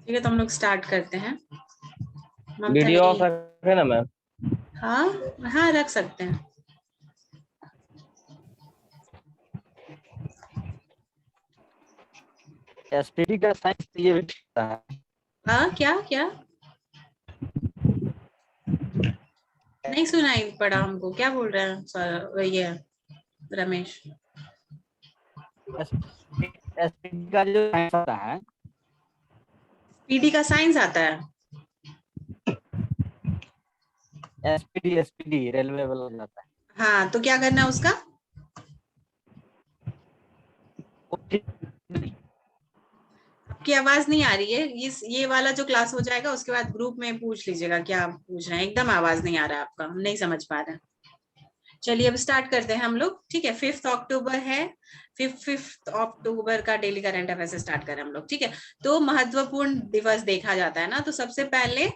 ठीक है, तो हम लोग स्टार्ट करते हैं। ममता वीडियो मेरी, ऑफ रखे ना मैम? हाँ हाँ रख सकते हैं। एसपीडी का साइंस ये भी दिखता है। हाँ क्या क्या नहीं सुनाई पड़ा हमको, क्या बोल रहे हैं सर ये रमेश? एसपीडी का जो साइंस होता है, पीडी का साइंस आता है? एसपीडी रेलवे वाला जाता है। हाँ तो क्या करना है उसका? वो ठीक नहीं। आपकी आवाज नहीं आ रही है। ये वाला जो क्लास हो जाएगा उसके बाद ग्रुप में पूछ लीजिएगा क्या आप पूछ रहे हैं। एकदम आवाज नहीं आ रहा है आपका, हम नहीं समझ पा रहे हैं। चलिए अब स्टार्ट करते हैं हम लोग। ठीक है, 5 अक्टूबर है। 5 अक्टूबर का डेली करंट अफेयर से स्टार्ट करें हम लोग। ठीक है, तो महत्वपूर्ण दिवस देखा जाता है ना, तो सबसे पहले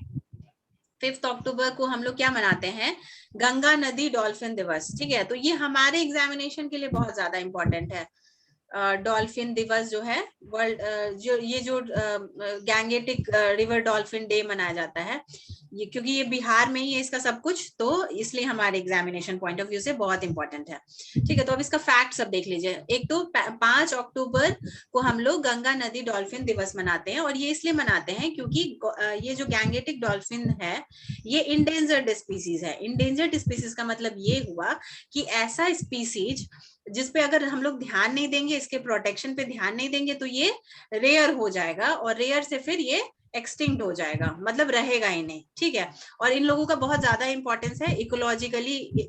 5 अक्टूबर को हम लोग क्या मनाते हैं? गंगा नदी डॉल्फिन दिवस। ठीक है, तो ये हमारे एग्जामिनेशन के लिए बहुत ज्यादा इंपॉर्टेंट है। डॉल्फिन दिवस जो है वर्ल्ड, जो गैंगेटिक रिवर डॉल्फिन डे मनाया जाता है, ये क्योंकि ये बिहार में ही है इसका सब कुछ, तो इसलिए हमारे एग्जामिनेशन पॉइंट ऑफ व्यू से बहुत इंपॉर्टेंट है। ठीक है, तो अब इसका फैक्ट सब देख लीजिए। एक तो 5 अक्टूबर को हम लोग गंगा नदी डॉल्फिन दिवस मनाते हैं, और ये इसलिए मनाते हैं क्योंकि ये जो गैंगेटिक डॉल्फिन है ये इंडेंजर्ड स्पीसीज है। इंडेंजर्ड स्पीसीज का मतलब ये हुआ कि ऐसा स्पीसीज जिसपे अगर हम लोग ध्यान नहीं देंगे, इसके प्रोटेक्शन पे ध्यान नहीं देंगे, तो ये रेयर हो जाएगा, और रेयर से फिर ये एक्सटिंक्ट हो जाएगा, मतलब रहेगा ही नहीं। ठीक है, और इन लोगों का बहुत ज्यादा इंपॉर्टेंस है इकोलॉजिकली,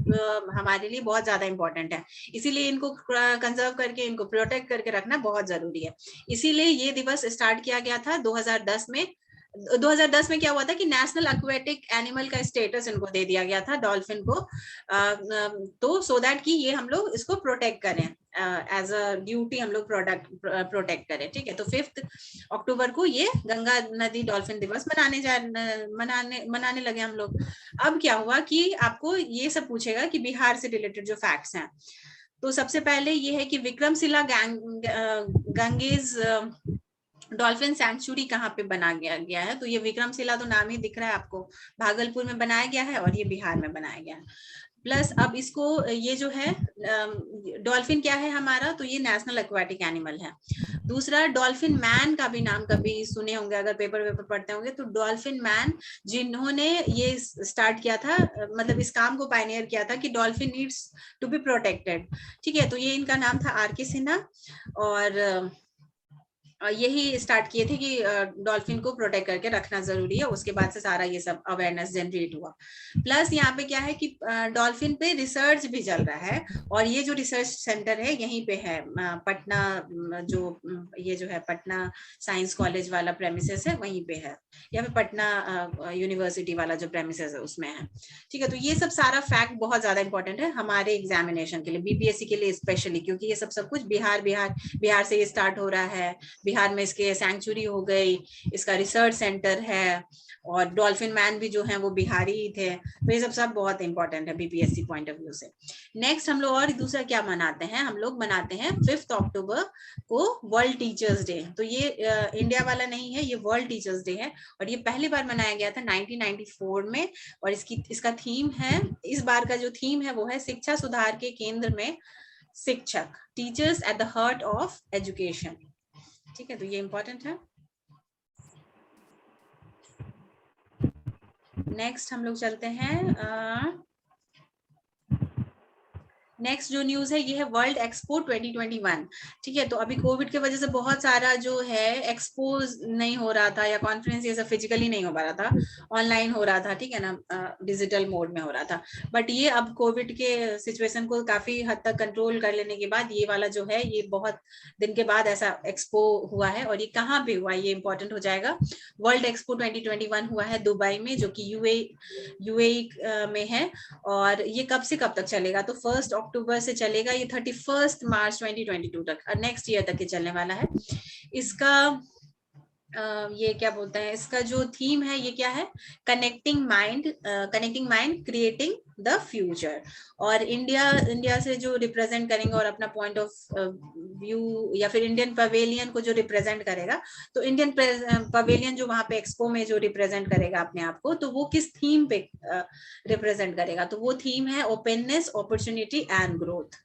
हमारे लिए बहुत ज्यादा इंपॉर्टेंट है। इसीलिए इनको कंजर्व करके, इनको प्रोटेक्ट करके रखना बहुत जरूरी है। इसीलिए ये दिवस स्टार्ट किया गया था 2010 में। 2010 में क्या हुआ था कि नेशनल एक्वेटिक एनिमल का स्टेटस इनको दे दिया गया था, डॉल्फिन को, तो सो दैट कि ये हम लोग इसको प्रोटेक्ट करें, एज अ ड्यूटी हम लोग प्रोटेक्ट करें। ठीक है, तो 5 अक्टूबर को ये गंगा नदी डॉल्फिन दिवस मनाने लगे हम लोग। अब क्या हुआ कि आपको ये सब पूछेगा कि बिहार से रिलेटेड जो फैक्ट्स हैं, तो सबसे पहले ये है कि विक्रमशिला गंगेज डॉल्फिन सैंक्चुरी कहाँ पे बना गया है? तो ये विक्रमशिला तो नाम ही दिख रहा है आपको, भागलपुर में बनाया गया है, और ये बिहार में बनाया गया है। प्लस अब इसको, ये जो है डॉल्फिन क्या है हमारा, तो ये नेशनल एक्वाटिक एनिमल है। दूसरा, डॉल्फिन मैन का भी नाम कभी सुने होंगे अगर पेपर पढ़ते होंगे, तो डॉल्फिन मैन जिन्होंने ये स्टार्ट किया था, मतलब इस काम को पायनियर किया था कि dolphin needs to be protected. ठीक है, तो ये इनका नाम था आर.के. सिन्हा, और यही स्टार्ट किए थे कि डॉल्फिन को प्रोटेक्ट करके रखना जरूरी है। उसके बाद से सारा ये सब अवेयरनेस जनरेट हुआ। प्लस यहाँ पे क्या है कि डॉल्फिन पे रिसर्च भी चल रहा है, और ये जो रिसर्च सेंटर है यहीं पे है, पटना, जो ये जो है पटना साइंस कॉलेज वाला प्रेमिसेस है वहीं पे है, या फिर पटना यूनिवर्सिटी वाला जो प्रेमिसेस है उसमें है। ठीक है, तो ये सब सारा फैक्ट बहुत ज्यादा इंपॉर्टेंट है हमारे एग्जामिनेशन के लिए, बीपीएससी के लिए स्पेशली, क्योंकि ये सब कुछ बिहार से ये स्टार्ट हो रहा है। बिहार में इसके सैंक्चुरी हो गई, इसका रिसर्च सेंटर है, और डॉल्फिन मैन भी जो है वो बिहारी ही थे। तो ये सब बहुत इंपॉर्टेंट है बीपीएससी पॉइंट ऑफ व्यू से। नेक्स्ट हम लोग और दूसरा क्या मनाते हैं, हम लोग मनाते हैं 5 अक्टूबर को वर्ल्ड टीचर्स डे। तो ये इंडिया वाला नहीं है, ये वर्ल्ड टीचर्स डे है, और ये पहली बार मनाया गया था 1994 में। और इसका थीम है, इस बार का जो थीम है वो है शिक्षा सुधार के केंद्र में शिक्षक, teachers at the heart of education. ठीक है, तो ये इंपॉर्टेंट है। नेक्स्ट हम लोग चलते हैं, नेक्स्ट जो न्यूज है ये है वर्ल्ड एक्सपो 2021। ठीक है, तो अभी कोविड की वजह से बहुत सारा जो है एक्सपोज नहीं हो रहा था, या कॉन्फ्रेंस ये सब फिजिकली नहीं हो पा रहा था, ऑनलाइन हो रहा था। ठीक है ना, डिजिटल मोड में हो रहा था। बट ये अब कोविड के सिचुएशन को काफी हद तक कंट्रोल कर लेने के बाद ये वाला जो है, ये बहुत दिन के बाद ऐसा एक्सपो हुआ है, और ये कहाँ पे हुआ ये इंपॉर्टेंट हो जाएगा। वर्ल्ड एक्सपो 2021 हुआ है दुबई में, जो कि यूएई में है। और ये कब से कब तक चलेगा, तो 1 अक्टूबर से चलेगा, ये 31 मार्च 2022 तक, नेक्स्ट ईयर तक ये चलने वाला है। इसका ये क्या बोलते हैं, इसका जो थीम है ये क्या है, connecting mind creating the future. और इंडिया से जो रिप्रेजेंट करेंगे और अपना पॉइंट ऑफ व्यू या फिर इंडियन पवेलियन को जो रिप्रेजेंट करेगा, तो इंडियन पवेलियन जो वहां पे एक्सपो में जो रिप्रेजेंट करेगा अपने आप को, तो वो किस थीम पे रिप्रेजेंट करेगा, तो वो थीम है ओपननेस, अपॉर्चुनिटी एंड ग्रोथ।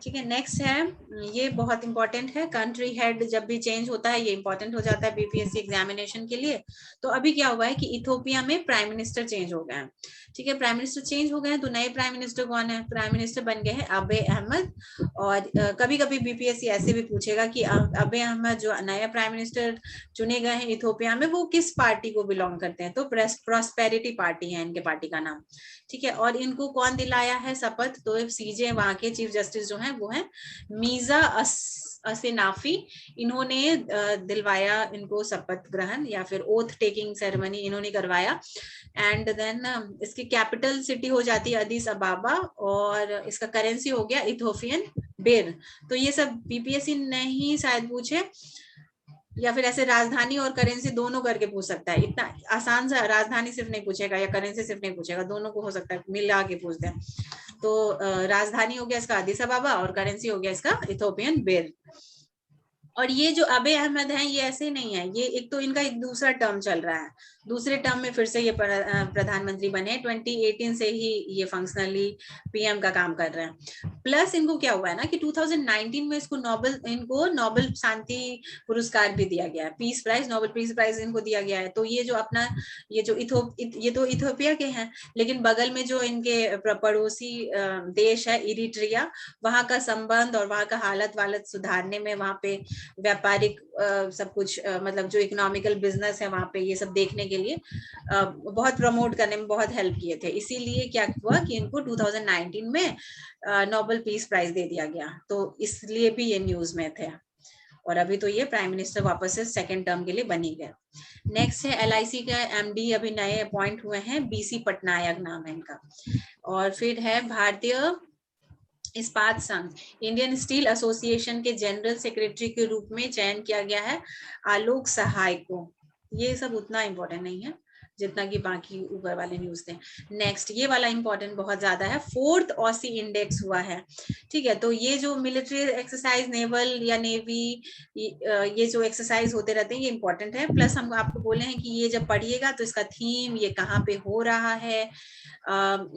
ठीक है, नेक्स्ट है, ये बहुत इंपॉर्टेंट है, कंट्री हेड जब भी चेंज होता है ये इंपॉर्टेंट हो जाता है बीपीएससी एग्जामिनेशन के लिए। तो अभी क्या हुआ है कि इथियोपिया में प्राइम मिनिस्टर चेंज हो गए हैं। ठीक है, प्राइम मिनिस्टर चेंज हो गए हैं, तो नए प्राइम मिनिस्टर कौन है, प्राइम मिनिस्टर बन गए हैं अबे अहमद। और कभी कभी बीपीएससी ऐसे भी पूछेगा कि अबे अहमद जो नया प्राइम मिनिस्टर चुने गए हैं इथियोपिया में, वो किस पार्टी को बिलोंग करते हैं, तो प्रॉस्पेरिटी पार्टी है इनके पार्टी का नाम। ठीक है, और इनको कौन दिलाया है शपथ, तो सीजे वहां के चीफ जस्टिस जो है वो है मीजा असेनाफी। इन्होंने दिलवाया इनको शपथ ग्रहण या फिर ओथ टेकिंग सेरेमनी इन्होंने करवाया। एंड देन इसकी कैपिटल सिटी हो जाती है अदीस अबाबा, और इसका करेंसी हो गया इथियोपियन बिर। तो ये सब बीपीएससी नहीं शायद पूछे, या फिर ऐसे राजधानी और करेंसी दोनों करके पूछ सकता है। इतना आसान सा राजधानी सिर्फ नहीं पूछेगा या करेंसी सिर्फ नहीं पूछेगा, दोनों को हो सकता है मिला के पूछ दे। तो राजधानी हो गया इसका अदीस अबाबा और करेंसी हो गया इसका इथियोपियन बिर। और ये जो अबे अहमद हैं ये ऐसे नहीं है, ये एक तो इनका एक दूसरा टर्म चल रहा है, दूसरे टर्म में फिर से ये प्रधानमंत्री बने, 2018 से ही ये फंक्शनली पीएम का काम कर रहे हैं। प्लस इनको क्या हुआ है ना कि 2019 में इनको नोबेल शांति पुरस्कार भी दिया गया है, peace prize, Nobel peace prize इनको दिया गया है। तो ये जो अपना ये तो इथियोपिया के हैं, लेकिन बगल में जो इनके पड़ोसी देश है इरिट्रिया, वहां का संबंध और वहां का हालत वालत सुधारने में, वहां पे व्यापारिक सब कुछ मतलब जो इकोनॉमिकल बिजनेस है वहां पे, ये सब देखने के लिए बहुत प्रमोट करने में बहुत हेल्प किए थे। इसीलिए क्या हुआ कि इनको 2019 में नोबेल पीस प्राइज दे दिया गया, तो इसलिए भी ये न्यूज में थे। और अभी तो ये प्राइम मिनिस्टर वापस से सेकंड टर्म के लिए बनी गए। नेक्स्ट है एलआईसी का एमडी अभी नए अपॉइंट हुए हैं, बीसी पटनायक नाम है इनका। और फिर है भारतीय इस्पात संघ, इंडियन स्टील एसोसिएशन के जनरल सेक्रेटरी के रूप में चयन किया गया है आलोक सहाय को। ये सब उतना इंपॉर्टेंट नहीं है जितना कि बाकी ऊपर वाले न्यूज थे। नेक्स्ट ये वाला इंपॉर्टेंट बहुत ज्यादा है, 4th ऑसी इंडेक्स हुआ है। ठीक है, तो ये जो मिलिट्री एक्सरसाइज, नेवल या नेवी, ये जो एक्सरसाइज होते रहते हैं ये इंपॉर्टेंट है। प्लस हम आपको बोले हैं कि ये जब पढ़िएगा तो इसका थीम, ये कहाँ पे हो रहा है,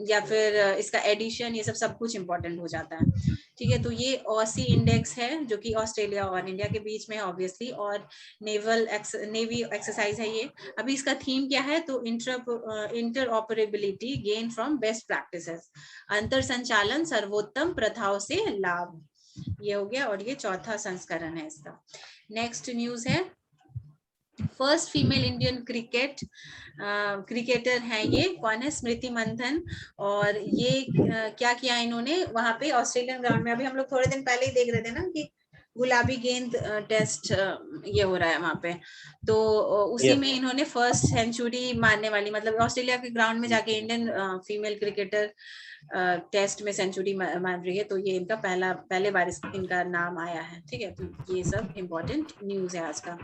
या फिर इसका एडिशन, ये सब कुछ इंपॉर्टेंट हो जाता है। ठीक है, तो ये ऑसी इंडेक्स है जो कि ऑस्ट्रेलिया और इंडिया के बीच में ऑब्वियसली, और नेवी एक्सरसाइज है ये। अभी इसका थीम क्या है, तो inter operability gain from best practices, अंतर संचालन सर्वोत्तम प्रथाओं से लाभ, ये हो गया। और ये चौथा संस्करण है इसका। नेक्स्ट न्यूज है, फर्स्ट फीमेल इंडियन क्रिकेटर है, ये कौन है, स्मृति मंथन। और ये क्या किया इन्होंने वहां पे ऑस्ट्रेलियन ग्राउंड में, अभी हम लोग थोड़े दिन पहले ही देख रहे थे ना कि गुलाबी गेंद टेस्ट ये हो रहा है वहां पे, तो उसी में इन्होंने फर्स्ट सेंचुरी मारने वाली, मतलब ऑस्ट्रेलिया के ग्राउंड में जाके इंडियन फीमेल क्रिकेटर टेस्ट में सेंचुरी मार रही है, तो ये इनका पहले बार इनका नाम आया है। ठीक है, तो ये सब इम्पोर्टेंट न्यूज है आज का।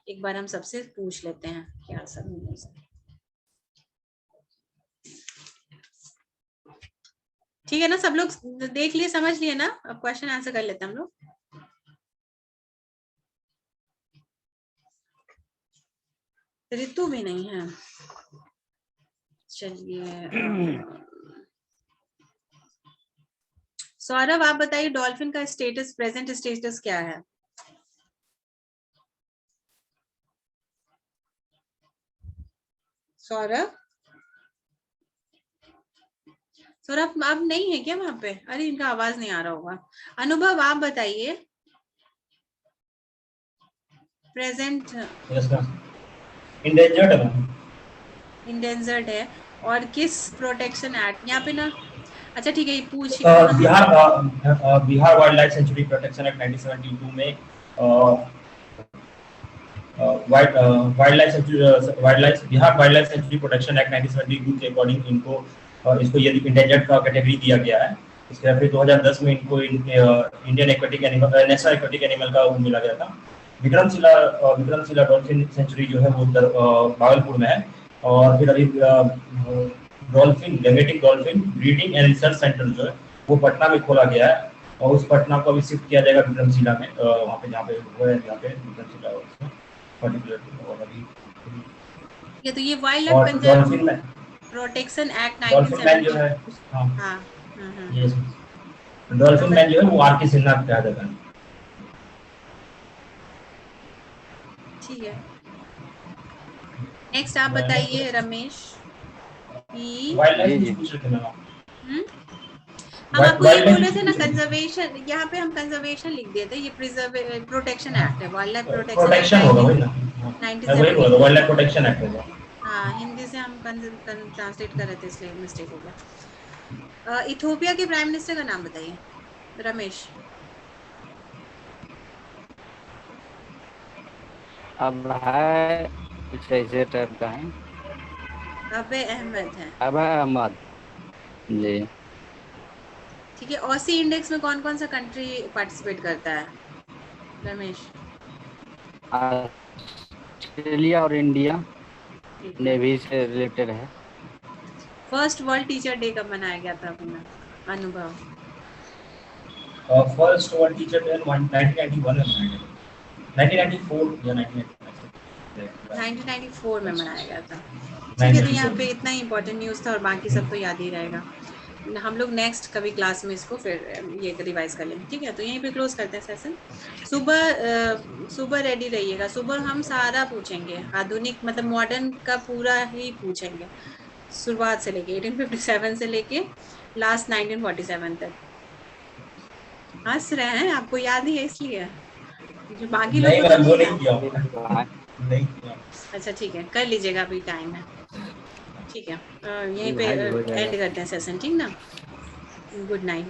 एक बार हम सबसे पूछ लेते हैं क्या सब न्यूज है। ठीक है ना, सब लोग देख लिए, समझ लिए ना, अब क्वेश्चन आंसर कर लेते हैं हम लोग। ऋतु भी नहीं है, चलिए सौरभ आप बताइए डॉल्फिन का स्टेटस, प्रेजेंट स्टेटस क्या है? सौरभ आप नहीं है क्या वहां पे? अरे इनका आवाज नहीं आ रहा होगा। अनुभव आप बताइए प्रेजेंट। इंडेंजर्ड है और किस प्रोटेक्शन एक्ट यहाँ पे ना, अच्छा ठीक है पूछ, Bihar wild life sanctuary protection act 1972 में Bihar wild life sanctuary protection act 1972 के अकॉर्डिंग इनको इसको यदि इंडेंजर्ड का कैटेगरी दिया गया है। इसके फिर 2010 में इनको Indian aquatic animal, national aquatic animal का मिला गया था। विक्रमशिला डॉल्फिन सेंचुरी जो है वो भागलपुर में है। और फिर अभी Gangetic dolphin breeding and research centre जो है वो पटना में खोला गया है, और उस पटना को अभी शिफ्ट किया जाएगा विक्रमशिला में, वहाँ पे जहाँ पे वो है, जहाँ पे विक्रमशिला उसमें पर्टिकुलर। और अभी ये तो ये wild life dolphin protection act dolphin man जो है, 1970। हाँ हाँ यस, डॉल्फिन मैन जो है वो आर के सिन्हा कहा जाता है। ठीक है, नेक्स्ट आप बताइए रमेश कि वाइल्ड लाइफ पूछ रहे थे मैम। हम आपको ये बोल रहे थे ना कंजर्वेशन, यहाँ पे हम कंजर्वेशन लिख दिए थे, ये प्रोटेक्शन एक्ट है, वाइल्ड लाइफ प्रोटेक्शन होगा वही ना, मैं वही बोल रहा हूँ, वाइल्ड लाइफ प्रोटेक्शन एक्ट होगा। हाँ, हिंदी से हम ट्रांसलेट कर रहे थे इसलिए मिस्टेक हो गया। इथियोपिया के प्राइम मिनिस्टर का नाम बताइए रमेश। अब है कुछ ऐसे टाइप का है, अबे अहमद है। अब अहमद जी। ठीक है, ऑसी इंडेक्स में कौन कौन सा कंट्री पार्टिसिपेट करता है रमेश? ऑस्ट्रेलिया और इंडिया नेवी से रिलेटेड है। फर्स्ट वर्ल्ड टीचर डे कब मनाया गया था अपना अनुभव? फर्स्ट वर्ल्ड टीचर डे 1991 1994 या 1994 में मनाया गया था। ठीक है, तो यहाँ पे इतना ही इम्पोर्टेंट न्यूज़ था और बाकी सब तो याद ही रहेगा। हम लोग नेक्स्ट कभी क्लास में इसको फिर ये रिवाइज कर लेंगे। ठीक है, तो यहीं पे क्लोज करते हैं सेशन। सुबह रेडी रहिएगा। सुबह हम सारा पूछेंगे, आधुनिक मतलब मॉडर्न का पूरा ही पूछेंगे, शुरुआत से लेके 1857 से लेके लास्ट 1947 तक। हंस रहे हैं, आपको याद ही है इसलिए, जो बाकी लोग को तो नहीं है। अच्छा ठीक है, कर लीजिएगा, अभी टाइम है। ठीक है, यहीं पे एंड करते हैं सेशन, ठीक ना। Good night.